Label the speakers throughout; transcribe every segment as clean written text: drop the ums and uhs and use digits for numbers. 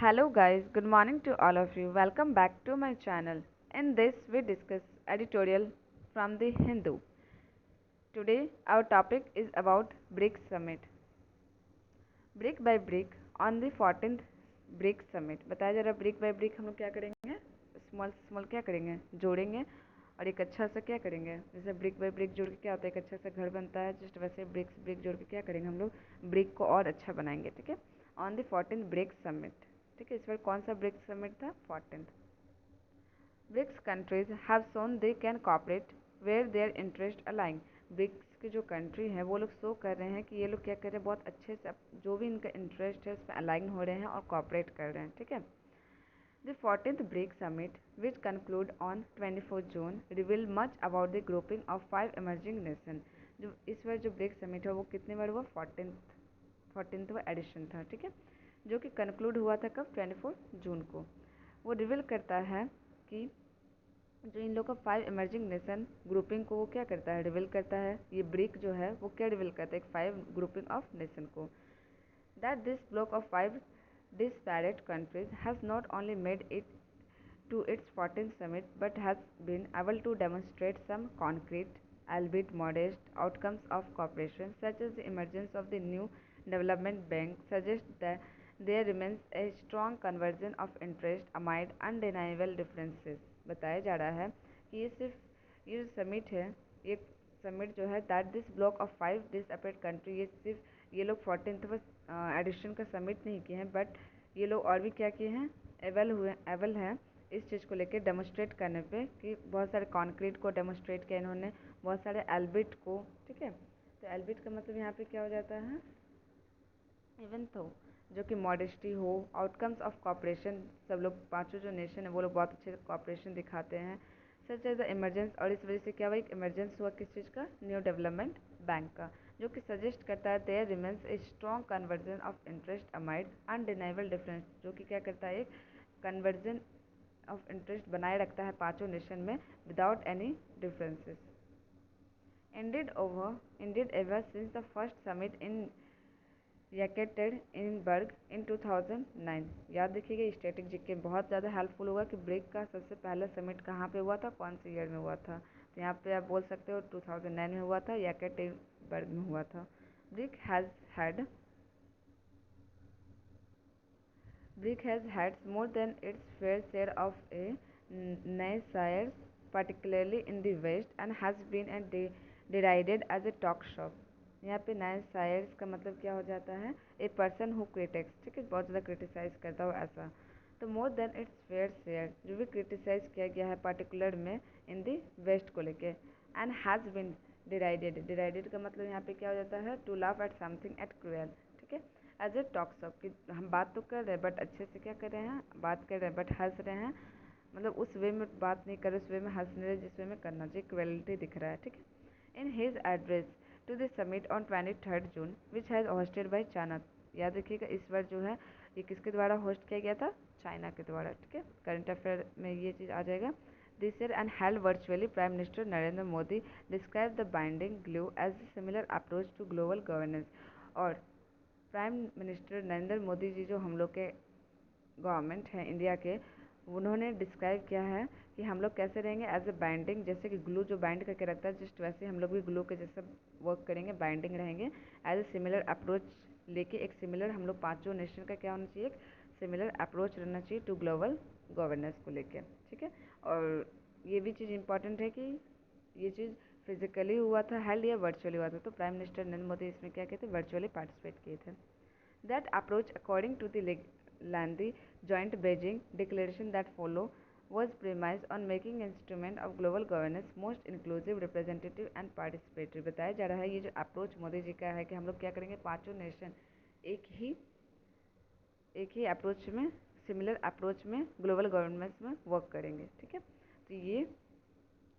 Speaker 1: Hello guys, good morning to all of you. Welcome back to my channel. In this we discuss editorial from the Hindu. Today our topic is about BRICS summit. Brick by brick on the 14th brick summit. बताया जा रहा है brick by brick हम लोग क्या करेंगे, small small क्या करेंगे, जोड़ेंगे और एक अच्छा सा क्या करेंगे। जैसे ब्रिक बाय ब्रिक जोड़ के क्या होता है, एक अच्छा सा घर बनता है, जस्ट वैसे ब्रिक्स ब्रिक जोड़ के क्या करेंगे हम लोग, ब्रिक को और अच्छा बनाएंगे। ठीक है, on the 14th brick summit. ठीक है, इस बार कौन सा ब्रिक समिट था, 14th। BRICS countries have shown they can cooperate where their interest align. BRICS की जो कंट्री हैं वो लोग शो कर रहे हैं कि ये लोग क्या कर रहे हैं, बहुत अच्छे से जो भी इनका इंटरेस्ट है उसमें अलाइन हो रहे हैं और कॉपरेट कर रहे हैं। ठीक है, the 14th BRIC summit, which conclude on 24 June, revealed much about the grouping of 5 emerging nations। जो इस बार जो ब्रिक समिट है वो कितने बार हुआ, 14th एडिशन था। ठीक है, जो कि कंक्लूड हुआ था कब, 24 जून को। वो रिवील करता है कि जो इन लोग का 5 इमर्जिंग नेशन ग्रुपिंग को वो क्या करता है, रिवील करता है। ये ब्रिक जो है वो क्या रिवील करता है, एक 5 ग्रुपिंग ऑफ नेशन को। That this bloc of 5 disparate countries has not only made it to its 14th summit but has been able to demonstrate some concrete, albeit modest, outcomes of cooperation, such as the emergence of the new development bank, suggests that there remains a strong convergence of interest amid undeniable differences। बताया जा रहा है कि ये जो summit है, ये summit जो है, that this bloc of 5 disparate country, ये सिर्फ ये लोग 14th एडिशन का समिट नहीं किए हैं, बट ये लोग और भी क्या किए हैं, एवल हैं इस चीज़ को लेकर डेमोस्ट्रेट करने पे, कि बहुत सारे कॉन्क्रीट को डेमोस्ट्रेट किया इन्होंने, बहुत सारे एल्बिट को। ठीक है, तो एल्बिट का मतलब यहाँ पे क्या हो जाता है, इवन तो जो कि मॉडेस्टी हो, आउटकम्स ऑफ कॉपरेशन, सब लोग पांचों जो नेशन है वो लोग बहुत अच्छे कॉपरेशन दिखाते हैं, सच एज द इमरजेंस। और इस वजह से क्या हुआ, एक इमरजेंस हुआ किस चीज़ का, न्यू डेवलपमेंट बैंक का, जो कि सजेस्ट करता है there remains a strong convergence of interest amid undeniable difference, जो कि क्या करता है, एक कन्वर्जन ऑफ इंटरेस्ट बनाए रखता है पांचों नेशन में without any differences. Indeed ever since the first summit in येकेटेरिनबर्ग इन 2009। याद रखिएगा, स्टैटिक जीके बहुत ज़्यादा हेल्पफुल होगा कि ब्रिक का सबसे पहला समिट कहाँ पे हुआ था, कौन से ईयर में हुआ था। तो यहाँ पे आप बोल सकते हो 2009 में हुआ था, येकेटेरिनबर्ग में हुआ था। Brick has had Brick has had more than its fair share of a naysayers, particularly in the West, and has been derided as a talk shop। यहाँ पे नायसायर्स का मतलब क्या हो जाता है, ए पर्सन हु क्रिटिक्स। ठीक है, बहुत ज़्यादा क्रिटिसाइज करता हो ऐसा। तो more than it's fair share, जो भी क्रिटिसाइज किया गया है पर्टिकुलर में इन दी वेस्ट को लेके, एंड हैज़ बिन डिराइडेड। डिराइडेड का मतलब यहाँ पे क्या हो जाता है, to laugh at something at cruel. ठीक है, एज ए टॉक्स ऑफ, कि हम बात तो कर रहे हैं बट अच्छे से क्या कर रहे हैं, बात कर रहे हैं बट हंस रहे हैं, मतलब उस वे में बात नहीं कर रहे, उस वे में हंस रहे जिस वे में करना चाहिए, क्वालिटी दिख रहा है। ठीक है, in his address to the summit on 23rd June which has hosted by China. याद रखिएगा इस बार जो है ये किसके द्वारा होस्ट किया गया था, चाइना के द्वारा। ठीक है, करंट अफेयर में ये चीज़ आ जाएगा। This year and held virtually, prime minister Narendra Modi describe the binding glue as a similar approach to global governance. और प्राइम मिनिस्टर नरेंद्र मोदी जी जो हम लोग के गवर्नमेंट हैं इंडिया के, उन्होंने डिस्क्राइब किया है कि हम लोग कैसे रहेंगे एज ए बाइंडिंग, जैसे कि ग्लू जो बाइंड करके रखता है, जस्ट वैसे हम लोग भी ग्लू के जैसा वर्क करेंगे, बाइंडिंग रहेंगे एज ए सिमिलर अप्रोच लेके। एक सिमिलर हम लोग पाँचों नेशन का क्या होना चाहिए, एक सिमिलर अप्रोच रहना चाहिए टू ग्लोबल गवर्नेंस को लेके। ठीक है, और ये भी चीज़ इंपॉर्टेंट है कि ये चीज़ फिजिकली हुआ था, हेल्ड या वर्चुअली हुआ था। तो प्राइम मिनिस्टर नरेंद्र मोदी इसमें क्या कहते हैं, वर्चुअली पार्टिसिपेट किए थे। That approach, according to the lengthy joint Beijing declaration that follow, was premised on making instrument of global governance most inclusive, representative and participatory। बताया जा रहा है ये जो अप्रोच मोदी जी का है कि हम लोग क्या करेंगे, पांचों नेशन एक ही अप्रोच में, सिमिलर अप्रोच में ग्लोबल गवर्नेंस में वर्क करेंगे। ठीक है, तो ये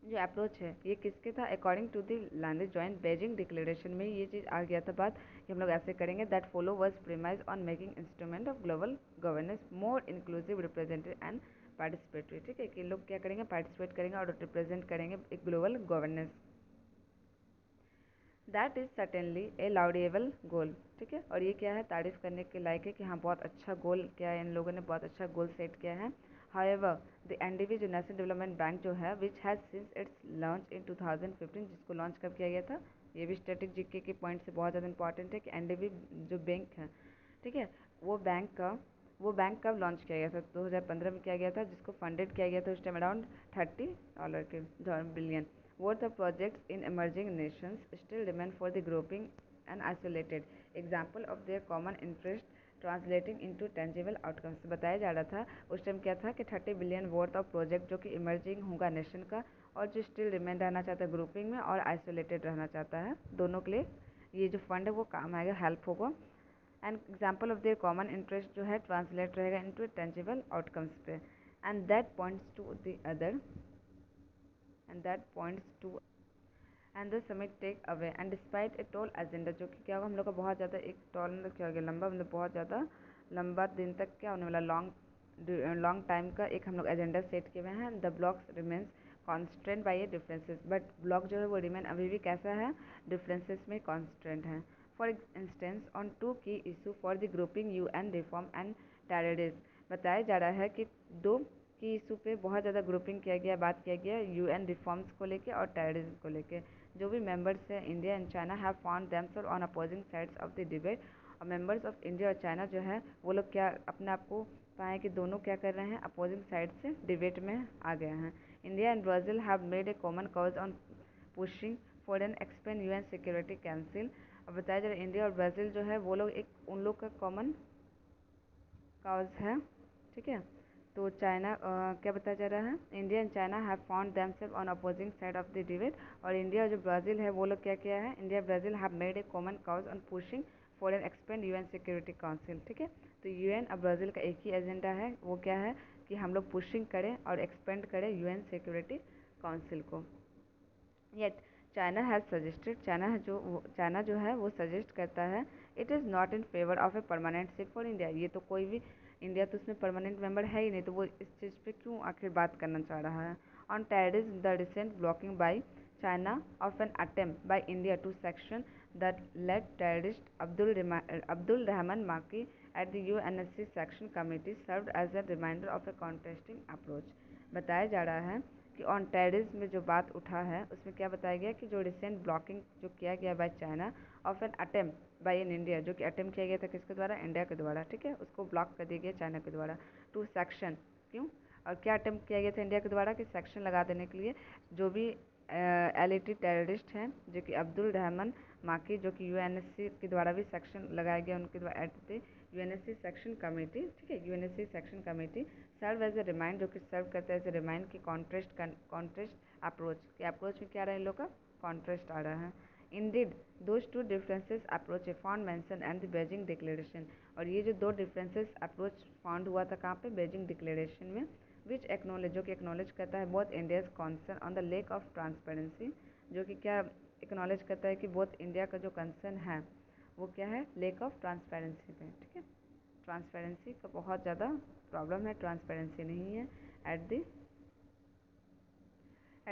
Speaker 1: जो अप्रोच है ये किसके था, according to the land joint Beijing declaration में ये चीज़ आ गया था बात कि हम लोग ऐसे करेंगे। That follow verse premise on making instrument of global governance more inclusive, representative and participatory. ठीक है, कि लोग क्या करेंगे, पार्टिसिपेट करेंगे और रिप्रेजेंट करेंगे एक global governance. That is certainly a laudable goal. ठीक है, और ये क्या है, तारीफ करने के लायक है कि हाँ बहुत अच्छा गोल क्या है, इन लोगों ने बहुत अच्छा गोल सेट किया है। हाउएवर द एनडीबी जो नेशनल डेवलपमेंट बैंक जो है which has since it's launch in 2015, जिसको लॉन्च कब किया गया था, ये भी स्टैटिक जीके के पॉइंट से बहुत ज़्यादा इंपॉर्टेंट है कि एनडीबी जो बैंक है, ठीक है, वो बैंक का वो बैंक कब लॉन्च किया गया था, 2015 में किया गया था, जिसको फंडेड किया गया था उस टाइम अराउंड $30 के billion. What the projects in emerging nations still remain for the grouping and isolated example of their common interest translating into tangible outcomes। बताया जा रहा था उस टाइम क्या था कि 30 बिलियन वर्थ ऑफ प्रोजेक्ट जो कि इमर्जिंग होगा नेशन का, और जो स्टिल रिमेन रहना चाहता है ग्रुपिंग में और आइसोलेटेड रहना चाहता है, दोनों के लिए ये जो फंड है वो काम आएगा, हेल्प होगा। And example of their common interest जो है ट्रांसलेट रहेगा इनटू टेंजिबल आउटकम्स पे। And that points to the other and that points to and the summit take away and despite a tall agenda, जो कि क्या होगा, हम लोग का बहुत ज़्यादा एक टॉल मतलब क्या हो गया, लंबा, मतलब बहुत ज़्यादा लंबा दिन तक क्या होने वाला, लॉन्ग टाइम का एक हम लोग एजेंडा सेट किए हुए हैं। The blocks remains constant by A differences, but block जो है वो रिमेन अभी भी कैसा है, डिफरेंसेस में कॉन्स्टेंट है। फॉर इंस्टेंस ऑन टू की issue for the grouping UN reform and terrorism, बताया जा रहा है कि दो की इशू पे बहुत ज़्यादा ग्रुपिंग किया गया, बात किया गया UN रिफॉर्म्स को लेके और टेररिज्म को लेके। जो भी मेंबर्स हैं India and China have found themselves on opposing sides of the debate, और मेंबर्स ऑफ इंडिया और चाइना जो है वो लोग क्या अपने आप को पाए कि दोनों क्या कर रहे हैं, अपोजिंग साइड से डिबेट में आ गए हैं। India and Brazil have made a common cause on pushing for an expand UN security council. अब बताया जा रहा है इंडिया और ब्राज़ील जो है वो लोग एक उन लोग का कॉमन काउज है, ठीक है। तो चाइना क्या बताया जा रहा है, India and China have found themselves on opposing side of the debate, और इंडिया और जो ब्राज़ील है वो लोग क्या किया है, India Brazil have made a common cause on pushing for an expand UN security council. ठीक है, तो UN और ब्राज़ील का एक ही एजेंडा है, वो क्या है कि हम लोग पुशिंग करें और एक्सपेंड करें UN सिक्योरिटी काउंसिल को। Yet China has suggested, China जो है वो सजेस्ट करता है, it is not in favour of a permanent seat for India. ये तो कोई भी, इंडिया तो उसमें परमानेंट मेंबर है ही नहीं, तो वो इस चीज़ पे क्यों आखिर बात करना चाह रहा है। On terrorism the recent blocking by China of an attempt by India to sanction the led terrorist Abdul Rahman Makki at the UNSC section committee served as a reminder of a contrasting approach. बताया जा रहा है कि ऑन टेररिज्म में जो बात उठा है उसमें क्या बताया गया कि जो रिसेंट ब्लॉकिंग जो किया गया by China of an attempt bye in India, जो कि अटेम्प्ट किया गया था किसके द्वारा, इंडिया के द्वारा, ठीक है, उसको ब्लॉक कर दिया गया चाइना के द्वारा। टू सेक्शन, क्यों और क्या अटेम्प्ट किया गया था इंडिया के द्वारा कि सेक्शन लगा देने के लिए जो भी LAT टेररिस्ट हैं, जो कि अब्दुल रहमान माकी, जो कि UNSC के द्वारा भी सेक्शन लगाया गया उनके द्वारा at the UNSC section committee, ठीक है, UNSC section committee serve as a remind, जो कि सर्व करता है एज ए रिमाइंड की कॉन्ट्रेस्ट अप्रोच के अप्रोच में क्या रहा है इन लोग का, कॉन्ट्रेस्ट आ रहा है। Indeed those two differences approach A found mention and the Beijing declaration, और ये जो दो डिफरेंसेस अप्रोच फाउंड हुआ था कहाँ पे, बेजिंग डिक्लेरेशन में, विच एक्नोलेज, जो कि एक्नोलेज करता है बहुत India's concern on the lake of transparency, जो कि क्या एक्नोलेज करता है कि बहुत इंडिया का जो कंसर्न है वो क्या है, लेक ऑफ ट्रांसपेरेंसी पे, ठीक है, ट्रांसपेरेंसी का बहुत ज़्यादा प्रॉब्लम है, ट्रांसपेरेंसी नहीं है at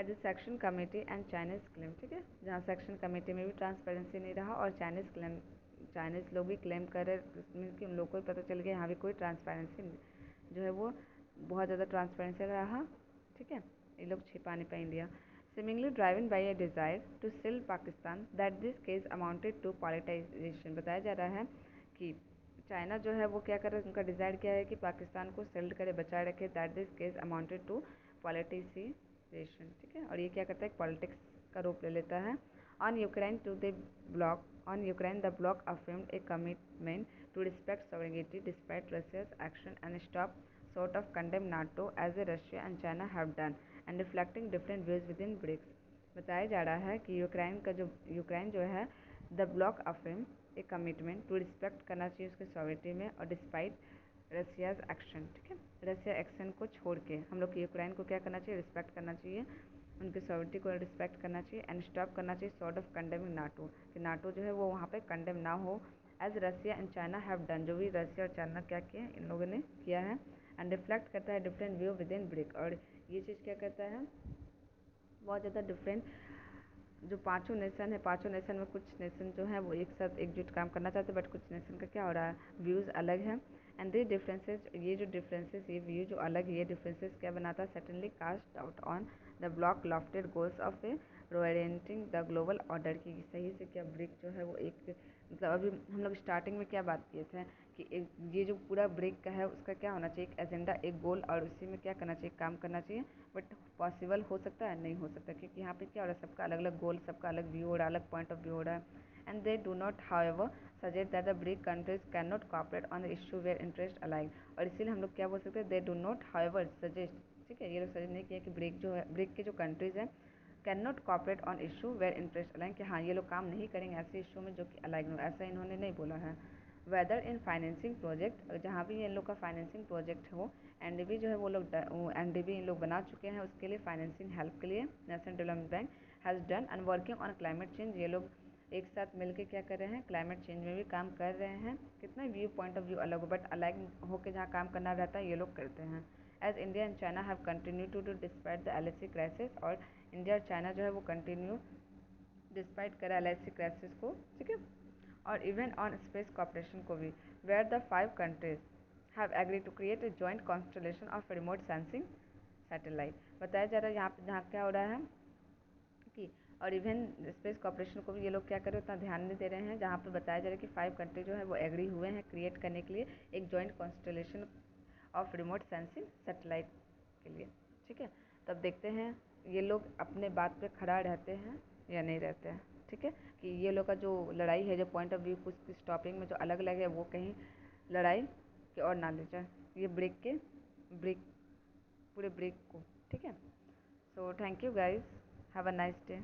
Speaker 1: the section committee and Chinese claim, ठीक है, जहाँ सेक्शन कमेटी में भी ट्रांसपेरेंसी नहीं रहा और चाइनीज़ लोग भी क्लेम कर रहे, मीन्स कि उन लोग को भी पता चल गया यहाँ भी कोई ट्रांसपेरेंसी जो है वो बहुत ज़्यादा ट्रांसपेरेंसी रहा, ठीक है, ये लोग छिपा नहीं पाए India. seemingly driven by a desire to sell Pakistan that this case amounted to politicization, बताया जा रहा है कि चाइना जो है वो क्या कर रहा है, उनका डिज़ायर क्या है कि पाकिस्तान को सेल्ड करे, बचाए रखे, that this case amounted to politicisation, ठीक है, और ये क्या करता है, पॉलिटिक्स का रूप ले लेता है। On Ukraine to the bloc on Ukraine the bloc affirmed a commitment to respect sovereignty despite Russia's action and stop sort of condemn NATO as a Russia and China have done and reflecting different views within BRICS। बताया जा रहा है कि Ukraine जो है the bloc affirm a commitment to respect करना चाहिए उसके सॉवरिटी में, और डिस्पाइट रसियाज एक्शन, ठीक है, रसिया एक्शन को छोड़ के हम लोग यूक्रेन को क्या करना चाहिए, रिस्पेक्ट करना चाहिए, उनकी सॉवरिटी को रिस्पेक्ट करना चाहिए एंड स्टॉप करना चाहिए सॉर्ट ऑफ कंडेमिंग नाटो, कि नाटो जो है वो वहाँ पे कंडेम ना हो as Russia and China have done, जो भी रसिया और चाइना क्या किया इन लोगों ने किया है, एंड रिफ्लेक्ट करता है different view with in brick, और ये चीज़ क्या करता है, बहुत ज़्यादा डिफरेंट जो पांचों नेशन है, पांचों नेशन में कुछ नेशन जो है वो एक साथ एकजुट काम करना चाहते हैं, बट कुछ नेशन का क्या हो रहा है, व्यूज़ अलग है। एंड दिस डिफरेंसेस, ये जो डिफरेंसेस, ये व्यू जो अलग है, ये डिफरेंसेस क्या बनाता है, suddenly cast out on the bloc lofted goals of a reorienting the global order की। सही से क्या ब्रिक जो है वो एक, मतलब अभी हम लोग स्टार्टिंग में क्या बात किए थे कि ये जो पूरा ब्रिक का है उसका क्या होना चाहिए, एक एजेंडा, एक गोल, और उसी में क्या करना चाहिए, काम करना चाहिए। बट पॉसिबल हो सकता है, नहीं हो सकता, क्योंकि यहाँ पे क्या हो रहा है, सबका अलग अलग गोल, सबका अलग व्यू हो रहा है, अलग पॉइंट ऑफ व्यू हो रहा है। And they do not however suggest that the BRIC countries can not cooperate on the issue where interest alike. और इसीलिए हम लोग क्या बोल सकते हैं, they do not however suggest, ठीक है, ये लोग सजेस्ट नहीं किया कि ब्रिक जो है, ब्रिक के जो कंट्रीज हैं can not cooperate on issue where interest align, कि हाँ ये लोग काम नहीं करेंगे ऐसे इशू में जो कि अलाइन हो, ऐसा इन्होंने नहीं बोला है। वेदर इन फाइनेंसिंग प्रोजेक्ट, जहाँ भी इन लोग का फाइनेंसिंग प्रोजेक्ट हो, एनडीबी जो है वो लोग एनडीबी इन लोग बना चुके हैं, उसके लिए फाइनेंसिंग हेल्प के लिए national development bank has done and working on climate change. ये लोग एक साथ मिलकर क्या कर रहे हैं, क्लाइमेट चेंज में भी काम कर रहे हैं। कितना व्यू पॉइंट ऑफ व्यू अलग हो, बट अलाइक होकर जहाँ काम करना रहता है ये लोग करते हैं। As India and China have continue to do despite the LAC crisis, और इंडिया और चाइना जो है वो कंटिन्यू डिस्पाइट करा एलएसी क्राइसिस को, ठीक है, और इवन ऑन स्पेस कॉपरेशन को भी, where the 5 countries have agree to create a joint constellation of remote sensing satellite. बताया जा रहा है यहाँ पे, जहाँ क्या हो रहा है कि, और इवन स्पेस कॉपरेशन को भी ये लोग क्या कर रहे हैं, उतना ध्यान नहीं दे रहे हैं, जहाँ पे बताया जा रहा है कि 5 कंट्री जो है वो एग्री हुए हैं क्रिएट करने के लिए एक joint constellation of remote sensing satellite के लिए, ठीक है। तब देखते हैं ये लोग अपने बात पे खड़ा रहते हैं या नहीं रहते हैं, ठीक है, कि ये लोग का जो लड़ाई है, जो पॉइंट ऑफ व्यू कुछ किस टॉपिक में जो अलग अलग है, वो कहीं लड़ाई के और ना ले जाए ये ब्रेक पूरे ब्रेक को, ठीक है। So thank you guys, have a nice day.